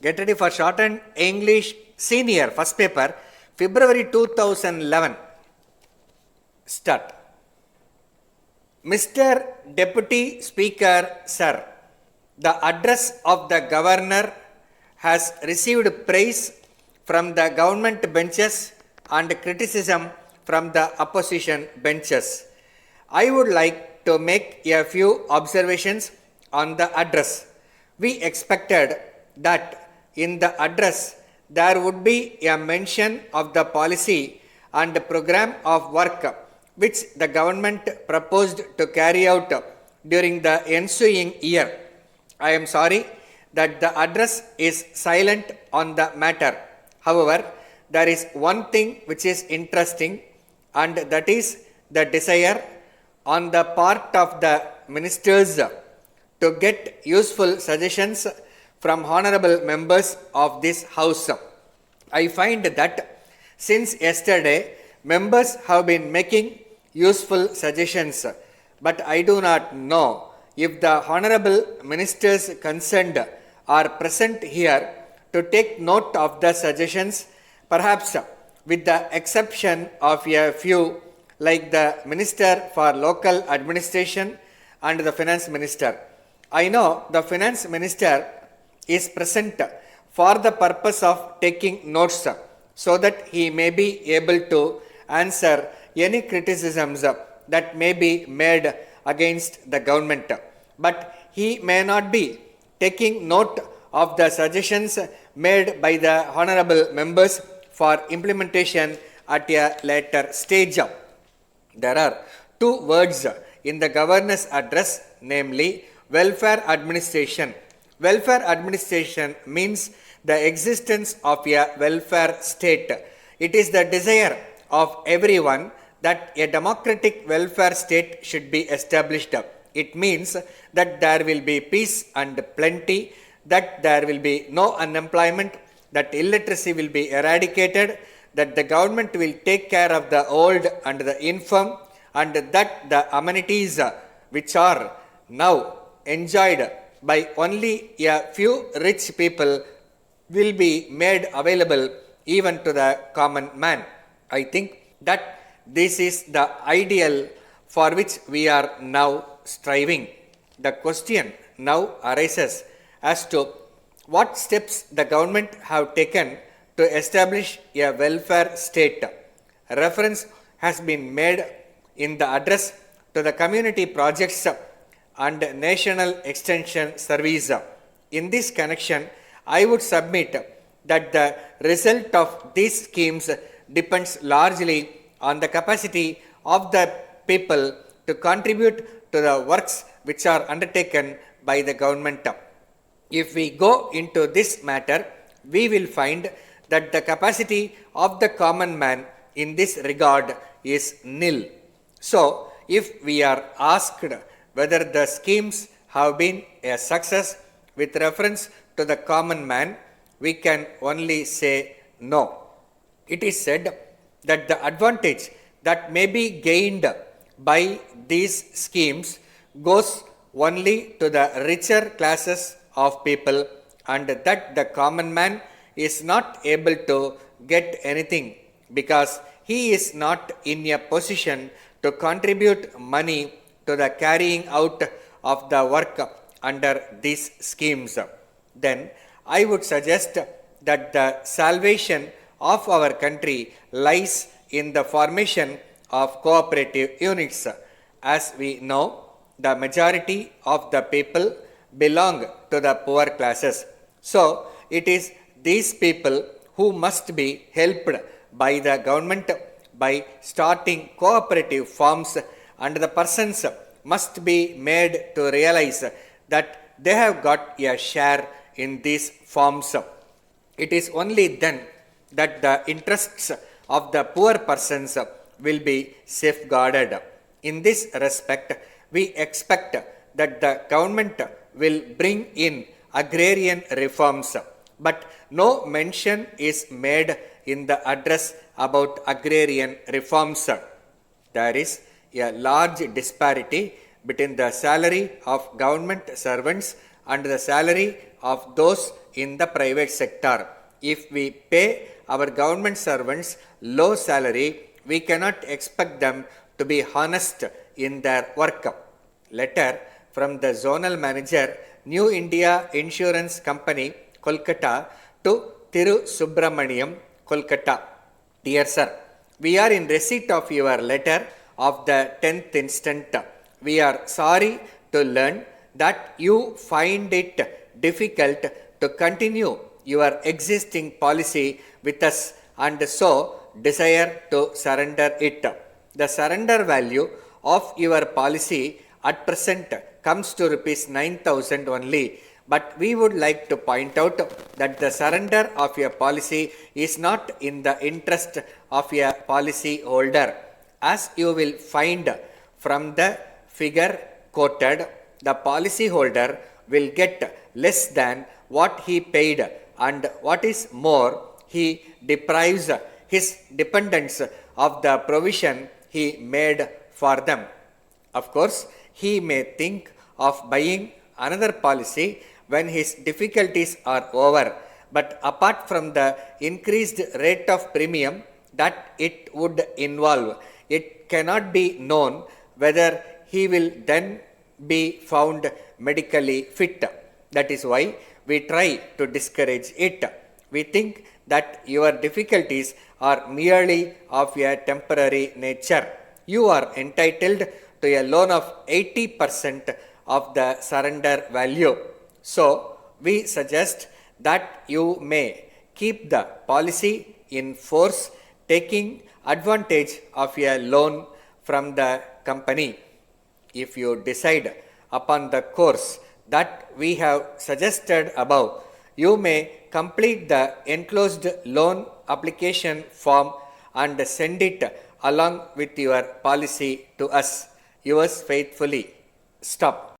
Get ready for shortened English senior first paper, February 2011. Start. Mr. Deputy Speaker, Sir, the address of the Governor has received praise from the government benches and criticism from the opposition benches. I would like to make a few observations on the address. We expected that in the address there would be a mention of the policy and program of work which the government proposed to carry out during the ensuing year. I am sorry that the address is silent on the matter. However, there is one thing which is interesting, and that is the desire on the part of the ministers to get useful suggestions from honorable members of this House. I find that since yesterday, members have been making useful suggestions, but I do not know if the honorable ministers concerned are present here to take note of the suggestions, perhaps with the exception of a few like the Minister for Local Administration and the Finance Minister. I know the Finance Minister is present for the purpose of taking notes so that he may be able to answer any criticisms that may be made against the government. But he may not be taking note of the suggestions made by the honorable members for implementation at a later stage. There are two words in the governor's address, namely welfare administration. Welfare administration means the existence of a welfare state. It is the desire of everyone that a democratic welfare state should be established. It means that there will be peace and plenty, that there will be no unemployment, that illiteracy will be eradicated, that the government will take care of the old and the infirm, and that the amenities which are now enjoyed by only a few rich people will be made available even to the common man. I think that this is the ideal for which we are now striving. The question now arises as to what steps the government have taken to establish a welfare state. Reference has been made in the address to the community projects and National Extension Service. In this connection, I would submit that the result of these schemes depends largely on the capacity of the people to contribute to the works which are undertaken by the government. If we go into this matter, we will find that the capacity of the common man in this regard is nil. So, if we are asked whether the schemes have been a success with reference to the common man, we can only say no. It is said that the advantage that may be gained by these schemes goes only to the richer classes of people, and that the common man is not able to get anything because he is not in a position to contribute money to the carrying out of the work under these schemes. Then I would suggest that the salvation of our country lies in the formation of cooperative units. As we know, the majority of the people belong to the poor classes. So, it is these people who must be helped by the government by starting cooperative firms, and the persons must be made to realize that they have got a share in these firms. It is only then that the interests of the poor persons will be safeguarded. In this respect, we expect that the government will bring in agrarian reforms, but no mention is made in the address about agrarian reforms. There is a large disparity between the salary of government servants and the salary of those in the private sector. If we pay our government servants low salary, we cannot expect them to be honest in their work. Letter from the Zonal Manager, New India Insurance Company, Kolkata, to Thiru Subramaniam, Kolkata. Dear Sir, we are in receipt of your letter of the 10th instant. We are sorry to learn that you find it difficult to continue your existing policy with us and so desire to surrender it. The surrender value of your policy at present comes to rupees 9,000 only, but we would like to point out that the surrender of your policy is not in the interest of your policy holder. As you will find from the figure quoted, the policy holder will get less than what he paid, and what is more, he deprives his dependents of the provision he made for them. Of course, he may think of buying another policy when his difficulties are over, but apart from the increased rate of premium that it would involve, it cannot be known whether he will then be found medically fit. That is why we try to discourage it. We think that your difficulties are merely of a temporary nature. You are entitled to a loan of 80% of the surrender value. So, we suggest that you may keep the policy in force, taking advantage of a loan from the company. If you decide upon the course that we have suggested above, you may complete the enclosed loan application form and send it along with your policy to us. Yours faithfully. Stop.